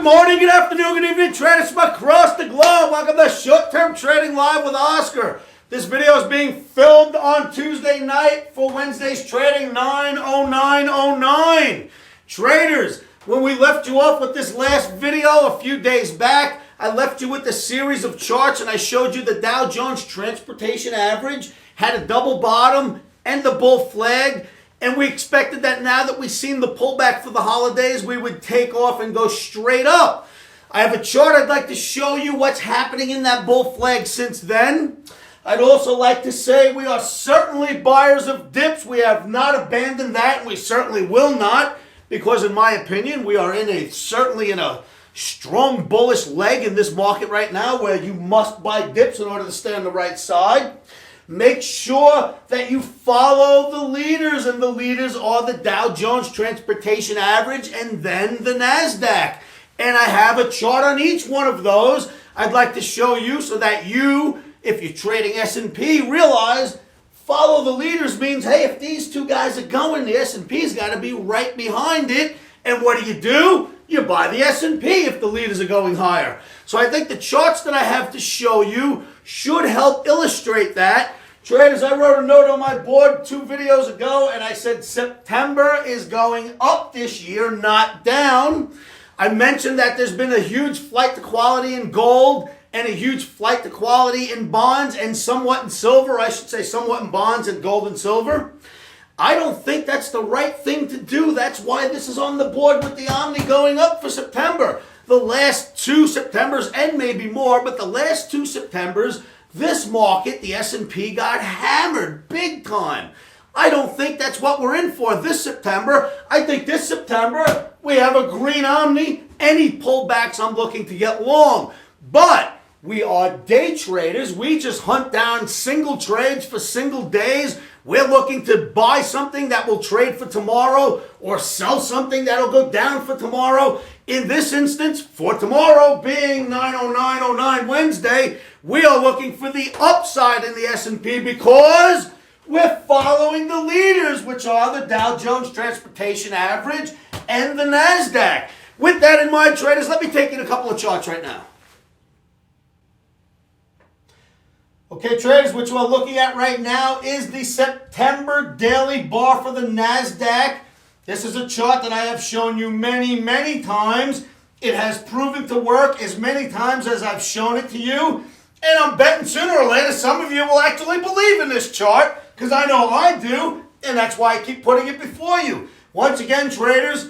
Good morning, good afternoon, good evening, traders from across the globe. Welcome to Short-Term Trading Live with Oscar. This video is being filmed on Tuesday night for Wednesday's trading 9/09/09. Traders, when we left you off with this last video a few days back, I left you with a series of charts and I showed you the Dow Jones Transportation Average had a double bottom and the bull flag. And we expected that now that we've seen the pullback for the holidays, we would take off and go straight up. I have a chart I'd like to show you what's happening in that bull flag since then. I'd also like to say we are certainly buyers of dips. We have not abandoned that, and we certainly will not, because in my opinion, we are certainly in a strong bullish leg in this market right now where you must buy dips in order to stay on the right side. Make sure that you follow the leaders, and the leaders are the Dow Jones Transportation Average and then the NASDAQ. And I have a chart on each one of those I'd like to show you so that you, if you're trading S&P, realize follow the leaders means, hey, if these two guys are going, the S&P's got to be right behind it. And what do? You buy the S&P if the leaders are going higher. So I think the charts that I have to show you should help illustrate that. Traders, I wrote a note on my board 2 videos ago, and I said September is going up this year, not down. I mentioned that there's been a huge flight to quality in gold and a huge flight to quality in bonds and somewhat in silver. I should say somewhat in bonds and gold and silver. I don't think that's the right thing to do. That's why this is on the board with the Emini going up for September. The last 2 Septembers, and maybe more, but the last 2 Septembers, this market, the S&P, got hammered big time. I don't think that's what we're in for this September. I think this September, we have a green Omni. Any pullbacks, I'm looking to get long. But we are day traders. We just hunt down single trades for single days. We're looking to buy something that will trade for tomorrow or sell something that will go down for tomorrow. In this instance, for tomorrow being 9/09/09 Wednesday, we are looking for the upside in the S&P because we're following the leaders, which are the Dow Jones Transportation Average and the NASDAQ. With that in mind, traders, let me take you a couple of charts right now. Okay, traders, what you are looking at right now is the September daily bar for the NASDAQ. This is a chart that I have shown you many, many times. It has proven to work as many times as I've shown it to you. And I'm betting sooner or later some of you will actually believe in this chart, because I know I do, and that's why I keep putting it before you. Once again, traders,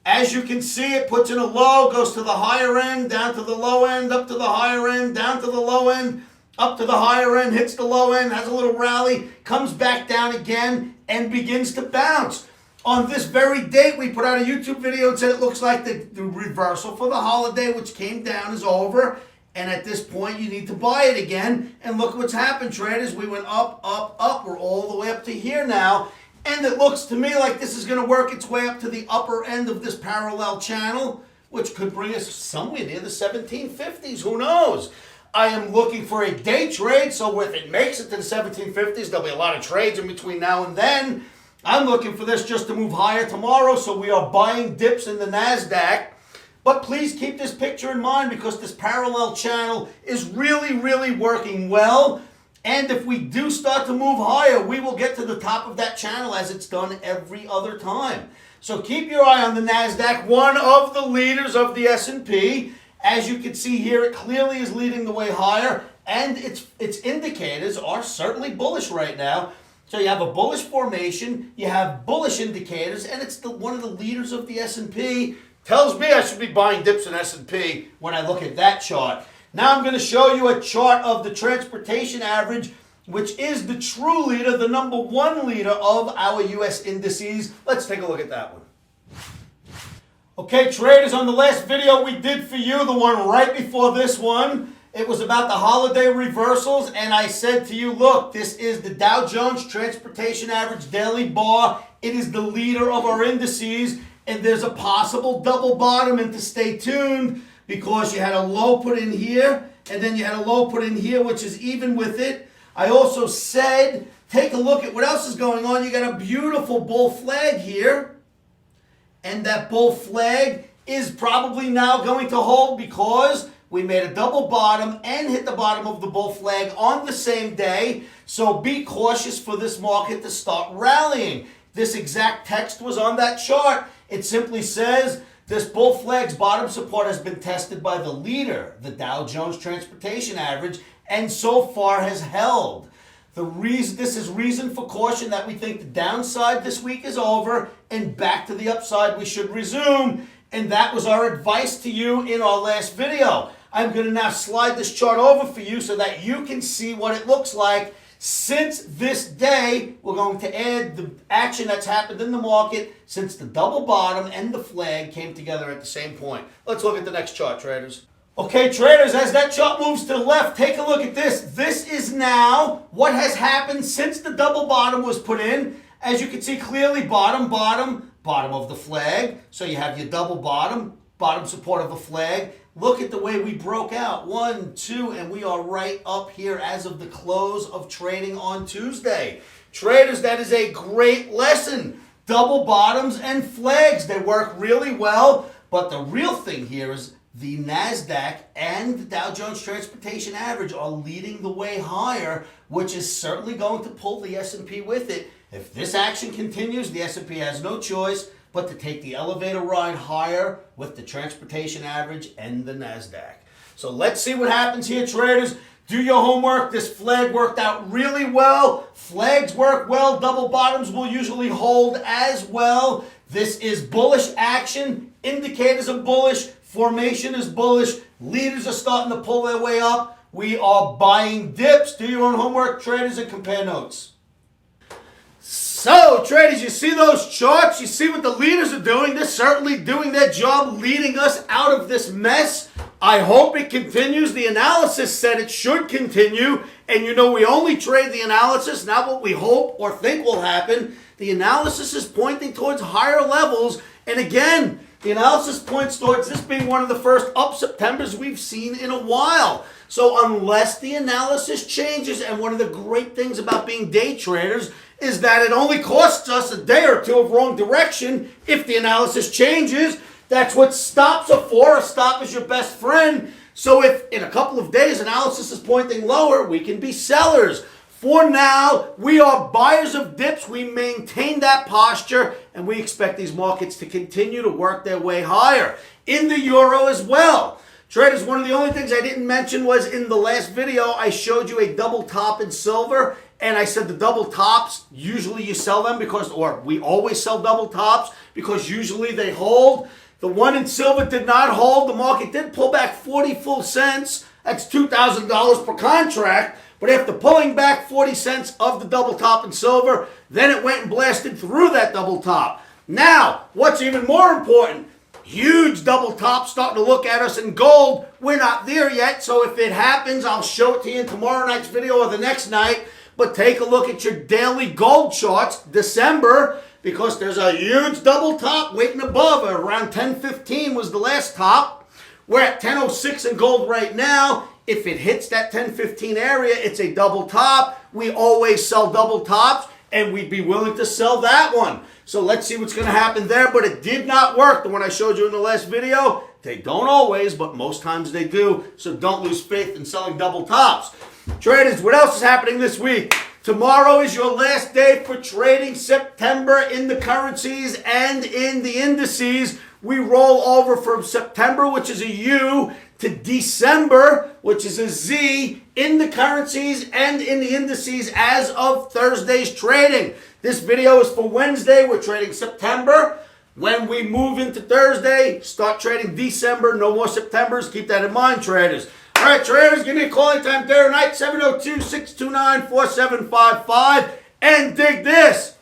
as you can see, it puts in a low, goes to the higher end, down to the low end, up to the higher end, down to the low end, up to the higher end, hits the low end, has a little rally, comes back down again, and begins to bounce. On this very date, we put out a YouTube video and said it looks like the reversal for the holiday, which came down, is over. And at this point, you need to buy it again. And look what's happened, traders. We went up, up, up. We're all the way up to here now. And it looks to me like this is going to work its way up to the upper end of this parallel channel, which could bring us somewhere near the 1750s. Who knows? I am looking for a day trade, so if it makes it to the 1750s, there'll be a lot of trades in between now and then. I'm looking for this just to move higher tomorrow, so we are buying dips in the NASDAQ. But please keep this picture in mind because this parallel channel is really, really working well. And if we do start to move higher, we will get to the top of that channel as it's done every other time. So keep your eye on the NASDAQ, one of the leaders of the S&P. As you can see here, it clearly is leading the way higher, and its indicators are certainly bullish right now. So you have a bullish formation, you have bullish indicators, and it's one of the leaders of the S&P. Tells me I should be buying dips in S&P when I look at that chart. Now I'm going to show you a chart of the transportation average, which is the true leader, the number 1 leader of our U.S. indices. Let's take a look at that one. Okay, traders, on the last video we did for you, the one right before this one, it was about the holiday reversals, and I said to you, look, this is the Dow Jones Transportation Average daily bar. It is the leader of our indices, and there's a possible double bottom, and to stay tuned because you had a low put in here, and then you had a low put in here, which is even with it. I also said, take a look at what else is going on. You got a beautiful bull flag here. And that bull flag is probably now going to hold because we made a double bottom and hit the bottom of the bull flag on the same day. So be cautious for this market to start rallying. This exact text was on that chart. It simply says this bull flag's bottom support has been tested by the leader, the Dow Jones Transportation Average, and so far has held. This is reason for caution that we think the downside this week is over and back to the upside we should resume. And that was our advice to you in our last video. I'm going to now slide this chart over for you so that you can see what it looks like. Since this day, we're going to add the action that's happened in the market since the double bottom and the flag came together at the same point. Let's look at the next chart, traders. Okay, traders, as that chart moves to the left, take a look at this. This is now what has happened since the double bottom was put in. As you can see clearly, bottom of the flag. So you have your double bottom support of the flag. Look at the way we broke out. 1, 2, and we are right up here as of the close of trading on Tuesday. Traders, that is a great lesson. Double bottoms and flags, they work really well. But the real thing here is the NASDAQ and the Dow Jones Transportation Average are leading the way higher, which is certainly going to pull the S&P with it. If this action continues, the S&P has no choice but to take the elevator ride higher with the Transportation Average and the NASDAQ. So let's see what happens here, traders. Do your homework. This flag worked out really well. Flags work well. Double bottoms will usually hold as well. This is bullish action. Indicators are bullish. Formation is bullish. Leaders are starting to pull their way up. We are buying dips. Do your own homework, traders, and compare notes. So, traders, you see those charts? You see what the leaders are doing? They're certainly doing their job leading us out of this mess. I hope it continues. The analysis said it should continue. And you know, we only trade the analysis, not what we hope or think will happen. The analysis is pointing towards higher levels. And again, the analysis points towards this being one of the first up Septembers we've seen in a while. So unless the analysis changes, and one of the great things about being day traders is that it only costs us a day or two of wrong direction if the analysis changes. That's what stops are for. A stop is your best friend. So if in a couple of days analysis is pointing lower, we can be sellers. For now, we are buyers of dips. We maintain that posture, and we expect these markets to continue to work their way higher. In the euro as well. Traders, one of the only things I didn't mention was in the last video, I showed you a double top in silver, and I said the double tops, usually you sell them because, or we always sell double tops because usually they hold. The one in silver did not hold. The market did pull back 40 full cents. That's $2,000 per contract. But after pulling back 40 cents of the double top in silver, then it went and blasted through that double top. Now, what's even more important, huge double top starting to look at us in gold. We're not there yet, so if it happens, I'll show it to you in tomorrow night's video or the next night. But take a look at your daily gold charts, December, because there's a huge double top waiting above. Around 10.15 was the last top. We're at 10.06 in gold right now. If it hits that 10.15 area, it's a double top. We always sell double tops, and we'd be willing to sell that one. So let's see what's going to happen there. But it did not work. The one I showed you in the last video, they don't always, but most times they do. So don't lose faith in selling double tops. Traders, what else is happening this week? Tomorrow is your last day for trading September in the currencies and in the indices. We roll over from September, which is a U, to December, which is a Z, in the currencies and in the indices as of Thursday's trading. This video is for Wednesday. We're trading September. When we move into Thursday, start trading December. No more Septembers. Keep that in mind, traders. All right, traders, give me a call anytime day or night, 702-629-4755. And dig this.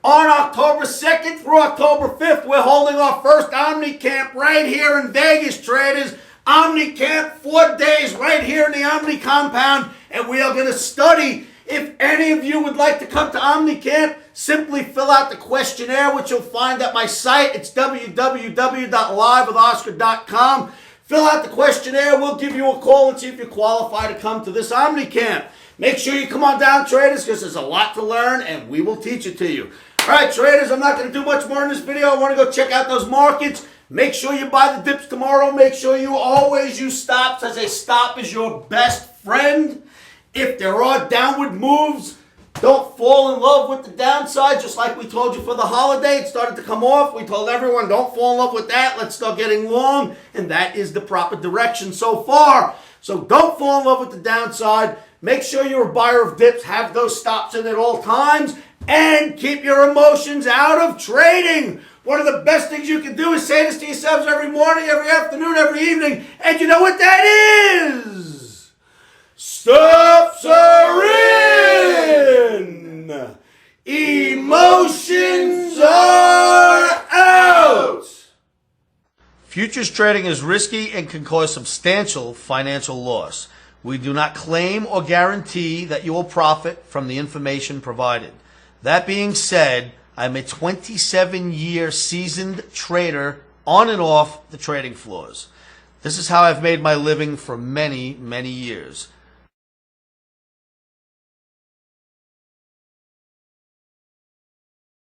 On October 2nd through October 5th, we're holding our first Omni Camp right here in Vegas, traders. Omni Camp, 4 days right here in the Omni compound, and we are going to study. If any of you would like to come to Omni Camp, simply fill out the questionnaire, which you'll find at my site. It's www.livewithoscar.com. Fill out the questionnaire. We'll give you a call and see if you qualify to come to this Omni Camp. Make sure you come on down, traders, because there's a lot to learn, and we will teach it to you. All right, traders, I'm not going to do much more in this video. I want to go check out those markets. Make sure you buy the dips tomorrow. Make sure you always use stops, as a stop is your best friend. If there are downward moves, don't fall in love with the downside, just like we told you for the holiday. It started to come off. We told everyone, don't fall in love with that. Let's start getting long. And that is the proper direction so far. So don't fall in love with the downside. Make sure you're a buyer of dips. Have those stops in at all times. And keep your emotions out of trading. One of the best things you can do is say this to yourselves every morning, every afternoon, every evening. And you know what that is? Stops are in. Emotions are out. Futures trading is risky and can cause substantial financial loss. We do not claim or guarantee that you will profit from the information provided. That being said, I'm a 27-year seasoned trader on and off the trading floors. This is how I've made my living for many, many years.